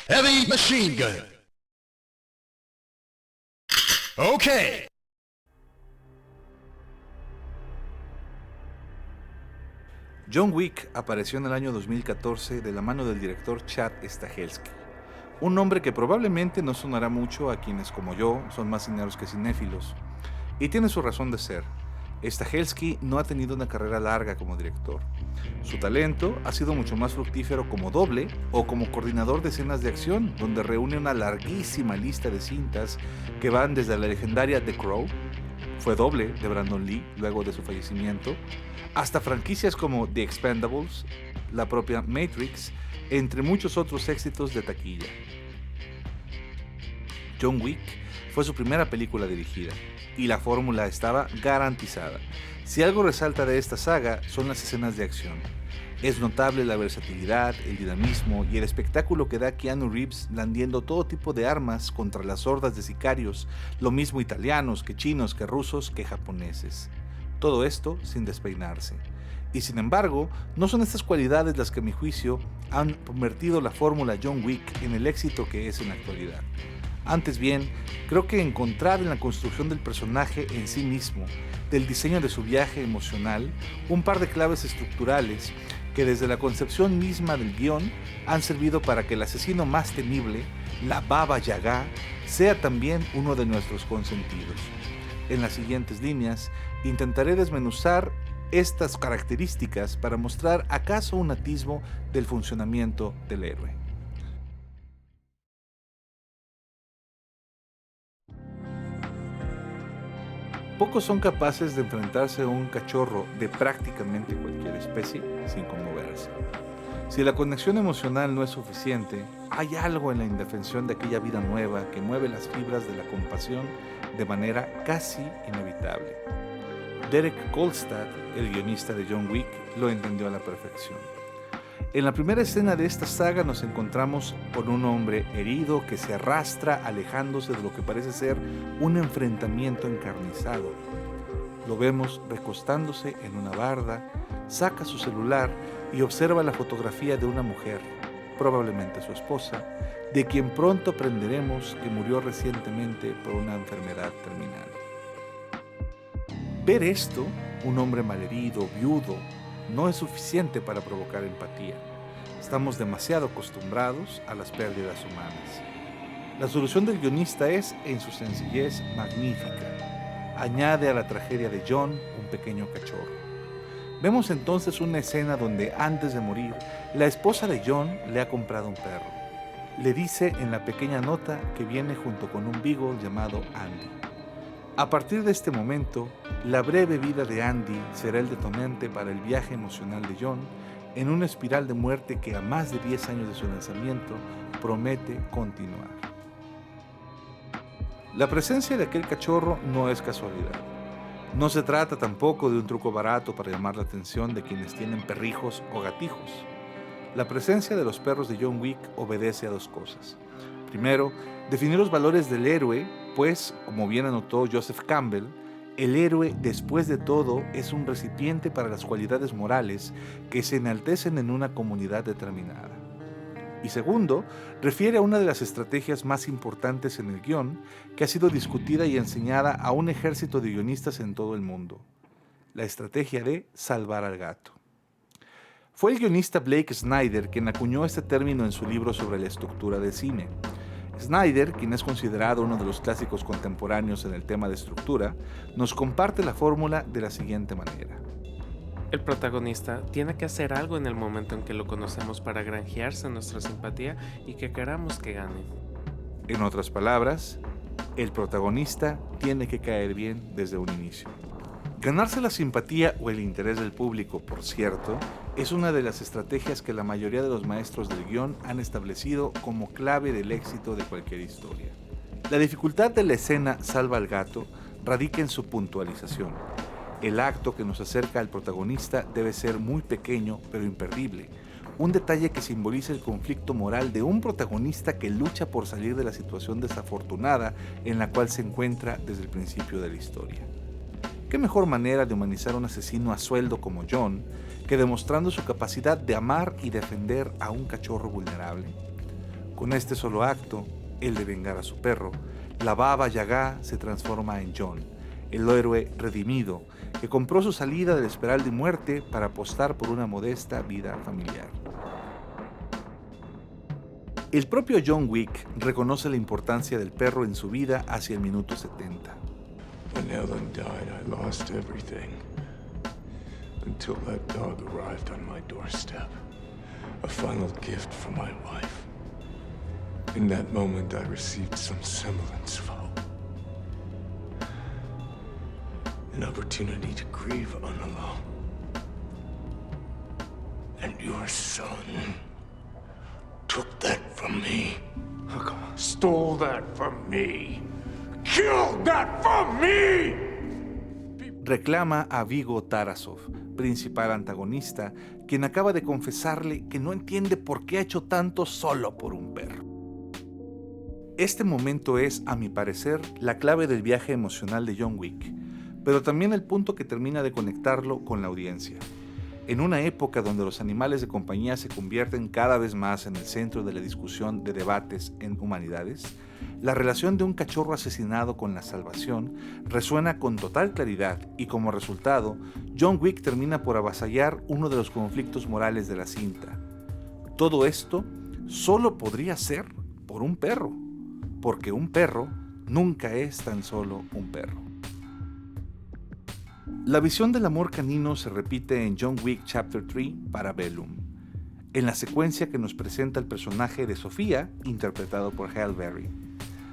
Heavy machine gun. Okay. John Wick apareció en el año 2014 de la mano del director Chad Stahelski, un nombre que probablemente no sonará mucho a quienes como yo son más cineros que cinéfilos, y tiene su razón de ser. Stahelski no ha tenido una carrera larga como director. Su talento ha sido mucho más fructífero como doble o como coordinador de escenas de acción, donde reúne una larguísima lista de cintas que van desde la legendaria The Crow, fue doble de Brandon Lee luego de su fallecimiento, hasta franquicias como The Expendables, la propia Matrix, entre muchos otros éxitos de taquilla. John Wick fue su primera película dirigida, y la fórmula estaba garantizada. Si algo resalta de esta saga son las escenas de acción. Es notable la versatilidad, el dinamismo y el espectáculo que da Keanu Reeves blandiendo todo tipo de armas contra las hordas de sicarios, lo mismo italianos que chinos que rusos que japoneses. Todo esto sin despeinarse. Y sin embargo, no son estas cualidades las que a mi juicio han convertido la fórmula John Wick en el éxito que es en la actualidad. Antes bien, creo que encontrar en la construcción del personaje en sí mismo, del diseño de su viaje emocional, un par de claves estructurales que desde la concepción misma del guión han servido para que el asesino más temible, la Baba Yaga, sea también uno de nuestros consentidos. En las siguientes líneas, intentaré desmenuzar estas características para mostrar acaso un atisbo del funcionamiento del héroe. Pocos son capaces de enfrentarse a un cachorro de prácticamente cualquier especie sin conmoverse. Si la conexión emocional no es suficiente, hay algo en la indefensión de aquella vida nueva que mueve las fibras de la compasión de manera casi inevitable. Derek Kolstad, el guionista de John Wick, lo entendió a la perfección. En la primera escena de esta saga nos encontramos con un hombre herido que se arrastra alejándose de lo que parece ser un enfrentamiento encarnizado. Lo vemos recostándose en una barda, saca su celular y observa la fotografía de una mujer, probablemente su esposa, de quien pronto aprenderemos que murió recientemente por una enfermedad terminal. Ver esto, un hombre malherido, viudo, no es suficiente para provocar empatía. Estamos demasiado acostumbrados a las pérdidas humanas. La solución del guionista es, en su sencillez, magnífica. Añade a la tragedia de John un pequeño cachorro. Vemos entonces una escena donde, antes de morir, la esposa de John le ha comprado un perro. Le dice en la pequeña nota que viene junto con un beagle llamado Andy. A partir de este momento, la breve vida de Andy será el detonante para el viaje emocional de John en una espiral de muerte que a más de 10 años de su lanzamiento promete continuar. La presencia de aquel cachorro no es casualidad. No se trata tampoco de un truco barato para llamar la atención de quienes tienen perrijos o gatijos. La presencia de los perros de John Wick obedece a dos cosas. Primero, definir los valores del héroe, pues, como bien anotó Joseph Campbell, el héroe, después de todo, es un recipiente para las cualidades morales que se enaltecen en una comunidad determinada. Y segundo, refiere a una de las estrategias más importantes en el guión que ha sido discutida y enseñada a un ejército de guionistas en todo el mundo: la estrategia de salvar al gato. Fue el guionista Blake Snyder quien acuñó este término en su libro sobre la estructura del cine. Snyder, quien es considerado uno de los clásicos contemporáneos en el tema de estructura, nos comparte la fórmula de la siguiente manera. El protagonista tiene que hacer algo en el momento en que lo conocemos para granjearse nuestra simpatía y que queramos que gane. En otras palabras, el protagonista tiene que caer bien desde un inicio. Ganarse la simpatía o el interés del público, por cierto, es una de las estrategias que la mayoría de los maestros del guión han establecido como clave del éxito de cualquier historia. La dificultad de la escena Salva al gato radica en su puntualización. El acto que nos acerca al protagonista debe ser muy pequeño pero imperdible, un detalle que simboliza el conflicto moral de un protagonista que lucha por salir de la situación desafortunada en la cual se encuentra desde el principio de la historia. ¿Qué mejor manera de humanizar a un asesino a sueldo como John que demostrando su capacidad de amar y defender a un cachorro vulnerable? Con este solo acto, el de vengar a su perro, la Baba Yaga se transforma en John, el héroe redimido que compró su salida del espiral de muerte para apostar por una modesta vida familiar. El propio John Wick reconoce la importancia del perro en su vida hacia el minuto 70. When Ellen died, I lost everything. Until that dog arrived on my doorstep. A final gift from my wife. In that moment, I received some semblance of hope. An opportunity to grieve unalone. And your son took that from me. Stole that from me. Killed that from me! Reclama a Viggo Tarasov, principal antagonista, quien acaba de confesarle que no entiende por qué ha hecho tanto solo por un perro. Este momento es, a mi parecer, la clave del viaje emocional de John Wick, pero también el punto que termina de conectarlo con la audiencia. En una época donde los animales de compañía se convierten cada vez más en el centro de la discusión de debates en humanidades, la relación de un cachorro asesinado con la salvación resuena con total claridad y como resultado, John Wick termina por avasallar uno de los conflictos morales de la cinta. Todo esto solo podría ser por un perro, porque un perro nunca es tan solo un perro. La visión del amor canino se repite en John Wick Chapter 3 Parabellum, en la secuencia que nos presenta el personaje de Sofía, interpretado por Halle Berry.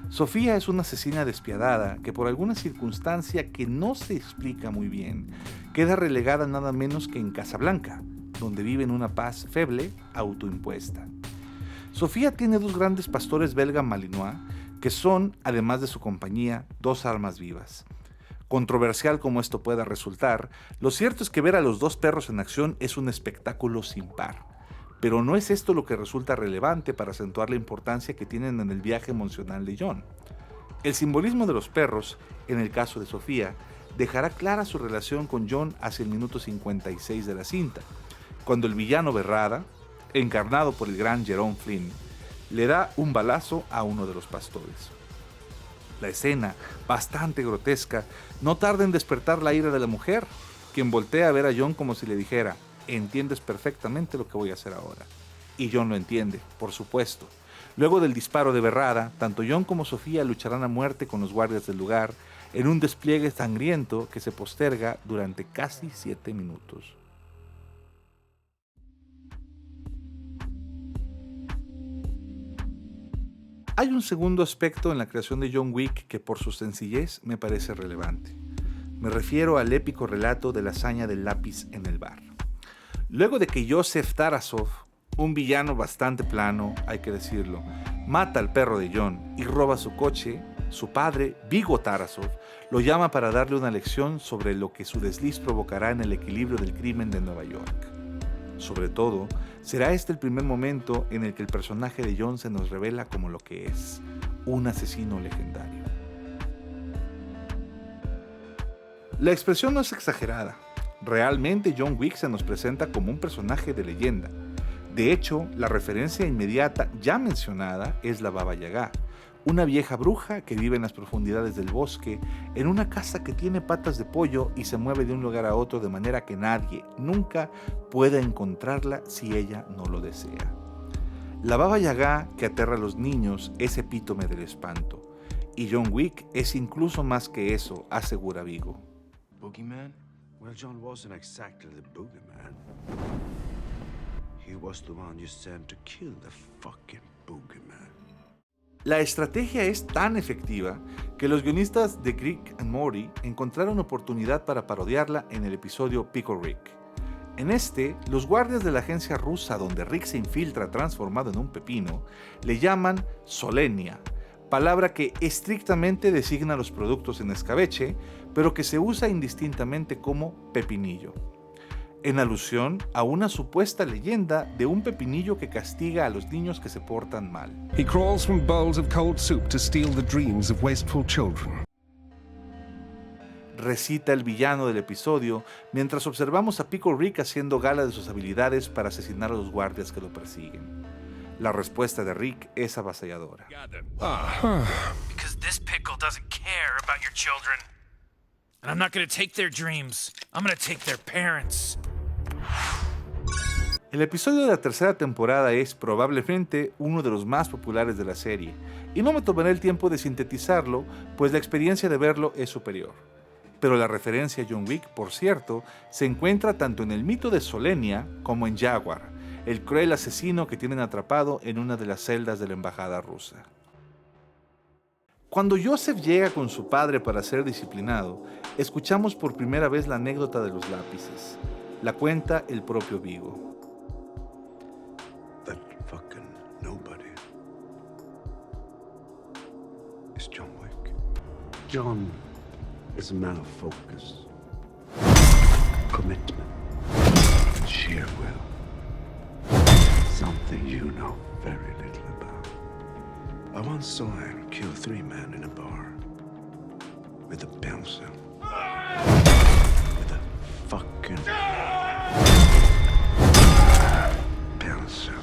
Sofía es una asesina despiadada que por alguna circunstancia que no se explica muy bien, queda relegada nada menos que en Casablanca, donde vive en una paz feble autoimpuesta. Sofía tiene dos grandes pastores belga malinois, que son, además de su compañía, dos almas vivas. Controversial como esto pueda resultar, lo cierto es que ver a los dos perros en acción es un espectáculo sin par. Pero no es esto lo que resulta relevante para acentuar la importancia que tienen en el viaje emocional de John. El simbolismo de los perros, en el caso de Sofía, dejará clara su relación con John hacia el minuto 56 de la cinta, cuando el villano Berrada, encarnado por el gran Jerome Flynn, le da un balazo a uno de los pastores. La escena, bastante grotesca, no tarda en despertar la ira de la mujer, quien voltea a ver a John como si le dijera: entiendes perfectamente lo que voy a hacer ahora. Y John lo entiende, por supuesto. Luego del disparo de Berrada, tanto John como Sofía lucharán a muerte con los guardias del lugar en un despliegue sangriento que se posterga durante casi 7 minutos. Hay un segundo aspecto en la creación de John Wick que por su sencillez me parece relevante. Me refiero al épico relato de la hazaña del lápiz en el bar. Luego de que Joseph Tarasov, un villano bastante plano, hay que decirlo, mata al perro de John y roba su coche, su padre, Viggo Tarasov, lo llama para darle una lección sobre lo que su desliz provocará en el equilibrio del crimen de Nueva York. Sobre todo, será este el primer momento en el que el personaje de John se nos revela como lo que es, un asesino legendario. La expresión no es exagerada. Realmente John Wick se nos presenta como un personaje de leyenda. De hecho, la referencia inmediata ya mencionada es la Baba Yaga, una vieja bruja que vive en las profundidades del bosque, en una casa que tiene patas de pollo y se mueve de un lugar a otro de manera que nadie, nunca, pueda encontrarla si ella no lo desea. La Baba Yaga que aterra a los niños es epítome del espanto, y John Wick es incluso más que eso, asegura Viggo. Boogeyman? Well, John wasn't exactly the boogeyman. He was the one you sent to kill the fucking boogeyman. La estrategia es tan efectiva que los guionistas de Rick and Morty encontraron oportunidad para parodiarla en el episodio Pickle Rick. En este, los guardias de la agencia rusa donde Rick se infiltra transformado en un pepino, le llaman Solenia, palabra que estrictamente designa los productos en escabeche, pero que se usa indistintamente como pepinillo, en alusión a una supuesta leyenda de un pepinillo que castiga a los niños que se portan mal. He crawls from bowls of cold soup to steal the dreams of wasteful children. Recita el villano del episodio mientras observamos a Pickle Rick haciendo gala de sus habilidades para asesinar a los guardias que lo persiguen. La respuesta de Rick es avasalladora. Because this pickle doesn't care about your children. And I'm not gonna take their dreams. I'm gonna take their parents. El episodio de la tercera temporada es probablemente uno de los más populares de la serie, y no me tomaré el tiempo de sintetizarlo, pues la experiencia de verlo es superior. Pero la referencia a John Wick, por cierto, se encuentra tanto en el mito de Solenia como en Jaguar, el cruel asesino que tienen atrapado en una de las celdas de la embajada rusa. Cuando Joseph llega con su padre para ser disciplinado, escuchamos por primera vez la anécdota de los lápices. La cuenta el propio Vigo. That fucking nobody is John Wick. John is a man of focus, commitment, and sheer will. Something you know very little about. I once saw him kill 3 men in a bar with a pencil. With a fucking pencil.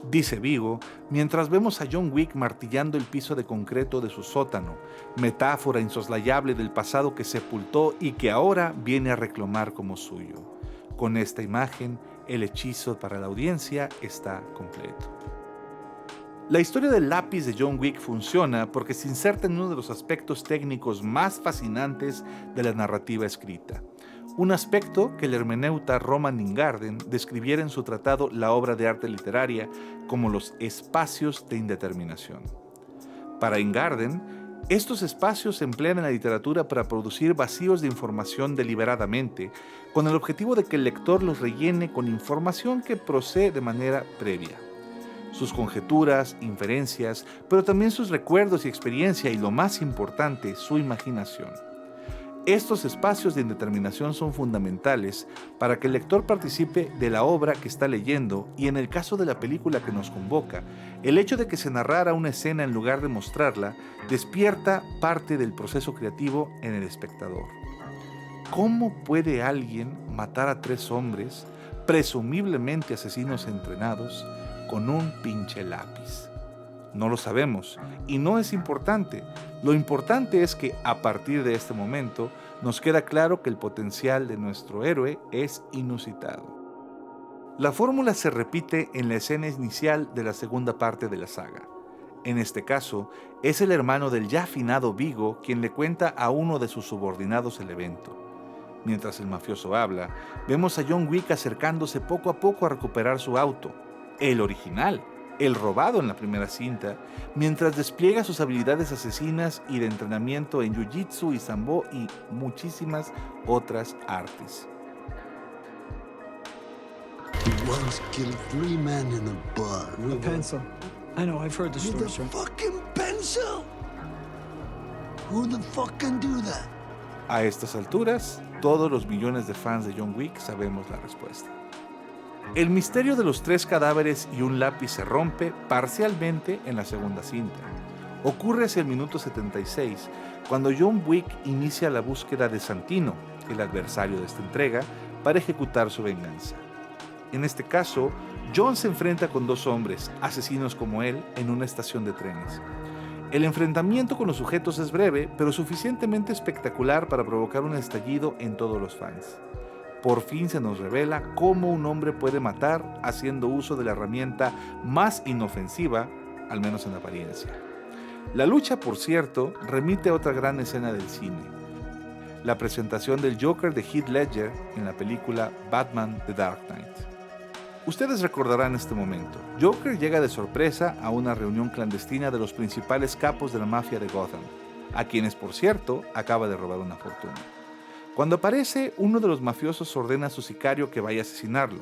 Dice Vigo, mientras vemos a John Wick martillando el piso de concreto de su sótano, metáfora insoslayable del pasado que sepultó y que ahora viene a reclamar como suyo. Con esta imagen, el hechizo para la audiencia está completo. La historia del lápiz de John Wick funciona porque se inserta en uno de los aspectos técnicos más fascinantes de la narrativa escrita. Un aspecto que el hermeneuta Roman Ingarden describiera en su tratado La obra de arte literaria como los espacios de indeterminación. Para Ingarden, estos espacios se emplean en la literatura para producir vacíos de información deliberadamente, con el objetivo de que el lector los rellene con información que procede de manera previa. Sus conjeturas, inferencias, pero también sus recuerdos y experiencia y, lo más importante, su imaginación. Estos espacios de indeterminación son fundamentales para que el lector participe de la obra que está leyendo y, en el caso de la película que nos convoca, el hecho de que se narrara una escena en lugar de mostrarla despierta parte del proceso creativo en el espectador. ¿Cómo puede alguien matar a 3 hombres, presumiblemente asesinos entrenados, con un pinche lápiz? No lo sabemos y no es importante. Lo importante es que a partir de este momento nos queda claro que el potencial de nuestro héroe es inusitado. La fórmula se repite en la escena inicial de la segunda parte de la saga. En este caso, es el hermano del ya finado Vigo quien le cuenta a uno de sus subordinados el evento. Mientras el mafioso habla, vemos a John Wick acercándose poco a poco a recuperar su auto, el original, el robado en la primera cinta, mientras despliega sus habilidades asesinas y de entrenamiento en jiu-jitsu y sambo y muchísimas otras artes. He once killed 3 men in a bar. A pencil. I know, I've heard the story, With sir. a fucking pencil? Who the fuck can do that? A estas alturas, todos los millones de fans de John Wick sabemos la respuesta. El misterio de los 3 cadáveres y un lápiz se rompe parcialmente en la segunda cinta. Ocurre hacia el minuto 76, cuando John Wick inicia la búsqueda de Santino, el adversario de esta entrega, para ejecutar su venganza. En este caso, John se enfrenta con 2 hombres, asesinos como él, en una estación de trenes. El enfrentamiento con los sujetos es breve, pero suficientemente espectacular para provocar un estallido en todos los fans. Por fin se nos revela cómo un hombre puede matar haciendo uso de la herramienta más inofensiva, al menos en apariencia. La lucha, por cierto, remite a otra gran escena del cine: la presentación del Joker de Heath Ledger en la película Batman: The Dark Knight. Ustedes recordarán este momento. Joker llega de sorpresa a una reunión clandestina de los principales capos de la mafia de Gotham, a quienes, por cierto, acaba de robar una fortuna. Cuando aparece, uno de los mafiosos ordena a su sicario que vaya a asesinarlo.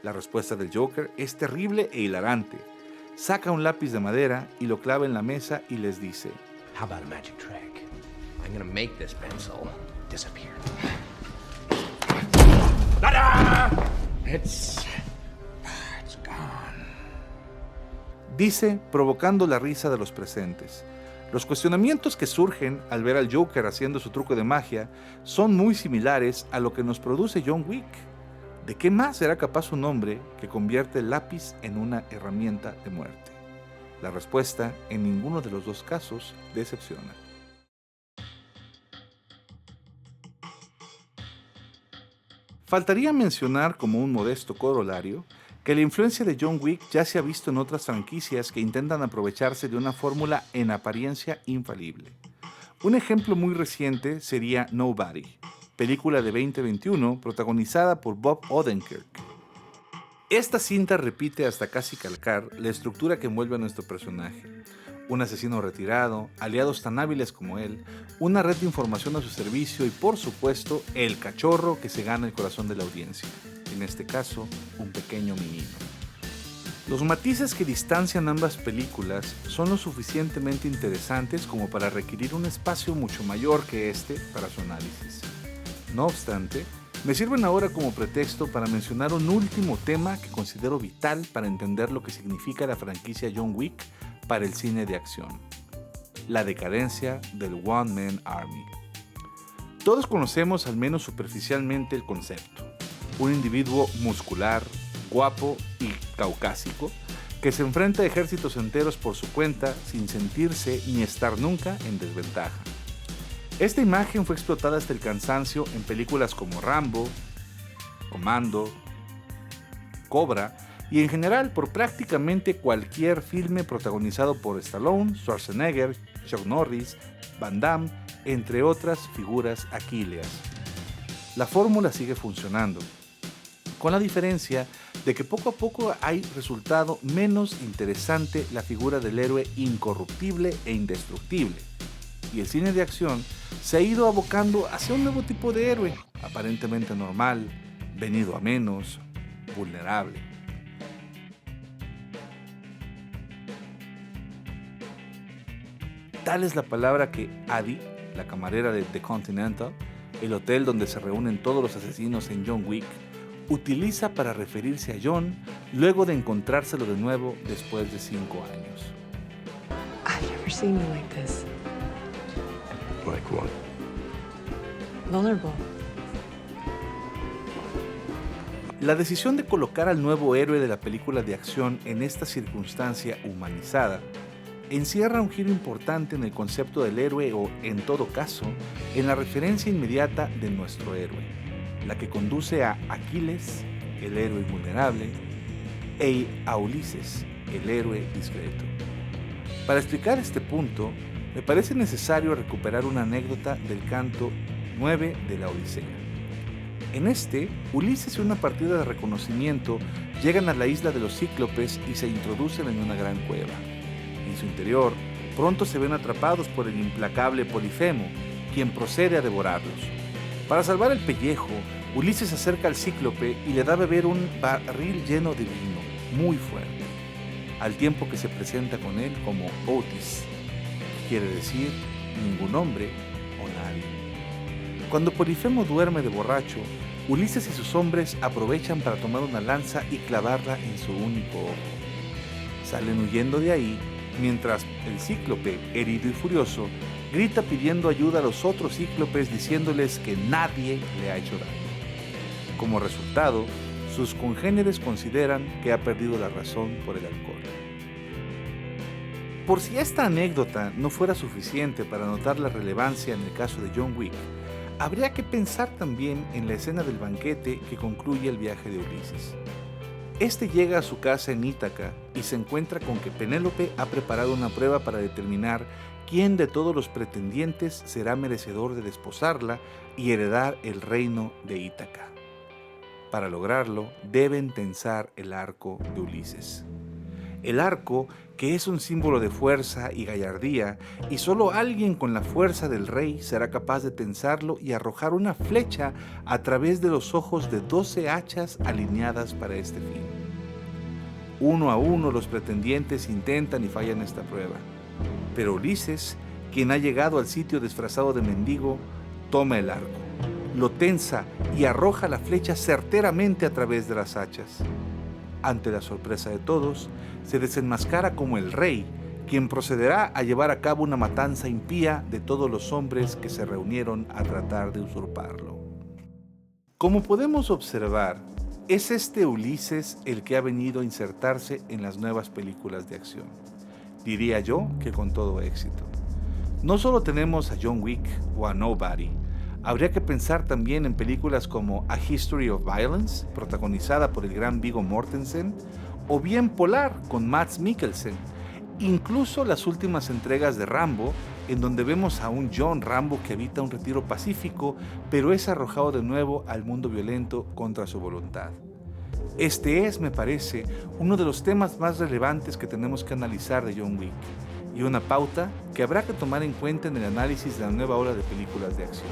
La respuesta del Joker es terrible e hilarante. Saca un lápiz de madera y lo clava en la mesa y les dice: How about a magic trick? I'm gonna make this pencil disappear. Ta-da! It's gone. Dice, provocando la risa de los presentes. Los cuestionamientos que surgen al ver al Joker haciendo su truco de magia son muy similares a lo que nos produce John Wick. ¿De qué más será capaz un hombre que convierte el lápiz en una herramienta de muerte? La respuesta, en ninguno de los dos casos, decepciona. Faltaría mencionar como un modesto corolario que la influencia de John Wick ya se ha visto en otras franquicias que intentan aprovecharse de una fórmula en apariencia infalible. Un ejemplo muy reciente sería Nobody, película de 2021 protagonizada por Bob Odenkirk. Esta cinta repite hasta casi calcar la estructura que envuelve a nuestro personaje. Un asesino retirado, aliados tan hábiles como él, una red de información a su servicio y, por supuesto, el cachorro que se gana el corazón de la audiencia. En este caso, un pequeño menino. Los matices que distancian ambas películas son lo suficientemente interesantes como para requerir un espacio mucho mayor que este para su análisis. No obstante, me sirven ahora como pretexto para mencionar un último tema que considero vital para entender lo que significa la franquicia John Wick para el cine de acción: la decadencia del One Man Army. Todos conocemos al menos superficialmente el concepto: un individuo muscular, guapo y caucásico que se enfrenta a ejércitos enteros por su cuenta sin sentirse ni estar nunca en desventaja. Esta imagen fue explotada hasta el cansancio en películas como Rambo, Commando, Cobra y en general por prácticamente cualquier filme protagonizado por Stallone, Schwarzenegger, Chuck Norris, Van Damme, entre otras figuras aquíleas. La fórmula sigue funcionando, con la diferencia de que poco a poco ha resultado menos interesante la figura del héroe incorruptible e indestructible, y el cine de acción se ha ido abocando hacia un nuevo tipo de héroe, aparentemente normal, venido a menos, vulnerable. Tal es la palabra que Addie, la camarera de The Continental, el hotel donde se reúnen todos los asesinos en John Wick, utiliza para referirse a John luego de encontrárselo de nuevo después de 5 años. I've never seen you like this. Like what? Vulnerable. La decisión de colocar al nuevo héroe de la película de acción en esta circunstancia humanizada encierra un giro importante en el concepto del héroe o, en todo caso, en la referencia inmediata de nuestro héroe, la que conduce a Aquiles, el héroe invulnerable, e a Ulises, el héroe discreto. Para explicar este punto, me parece necesario recuperar una anécdota del canto 9 de la Odisea. En este, Ulises y una partida de reconocimiento llegan a la isla de los Cíclopes y se introducen en una gran cueva. En su interior, pronto se ven atrapados por el implacable Polifemo, quien procede a devorarlos. Para salvar el pellejo, Ulises se acerca al Cíclope y le da a beber un barril lleno de vino, muy fuerte, al tiempo que se presenta con él como Otis, que quiere decir ningún hombre o nadie. Cuando Polifemo duerme de borracho, Ulises y sus hombres aprovechan para tomar una lanza y clavarla en su único ojo. Salen huyendo de ahí, mientras el Cíclope, herido y furioso, grita pidiendo ayuda a los otros Cíclopes diciéndoles que nadie le ha hecho daño. Como resultado, sus congéneres consideran que ha perdido la razón por el alcohol. Por si esta anécdota no fuera suficiente para notar la relevancia en el caso de John Wick, habría que pensar también en la escena del banquete que concluye el viaje de Ulises. Este llega a su casa en Ítaca y se encuentra con que Penélope ha preparado una prueba para determinar quién de todos los pretendientes será merecedor de desposarla y heredar el reino de Ítaca. Para lograrlo, deben tensar el arco de Ulises. El arco, que es un símbolo de fuerza y gallardía, y solo alguien con la fuerza del rey será capaz de tensarlo y arrojar una flecha a través de los ojos de 12 hachas alineadas para este fin. Uno a uno los pretendientes intentan y fallan esta prueba, pero Ulises, quien ha llegado al sitio disfrazado de mendigo, toma el arco, lo tensa y arroja la flecha certeramente a través de las hachas. Ante la sorpresa de todos, se desenmascara como el rey, quien procederá a llevar a cabo una matanza impía de todos los hombres que se reunieron a tratar de usurparlo. Como podemos observar, Es este Ulises el que ha venido a insertarse en las nuevas películas de acción. Diría yo que con todo éxito. No solo tenemos a John Wick o a Nobody, habría que pensar también en películas como A History of Violence, protagonizada por el gran Viggo Mortensen, o bien Polar con Mads Mikkelsen, incluso las últimas entregas de Rambo, en donde vemos a un John Rambo que habita un retiro pacífico, pero es arrojado de nuevo al mundo violento contra su voluntad. Este es, me parece, uno de los temas más relevantes que tenemos que analizar de John Wick, y una pauta que habrá que tomar en cuenta en el análisis de la nueva ola de películas de acción.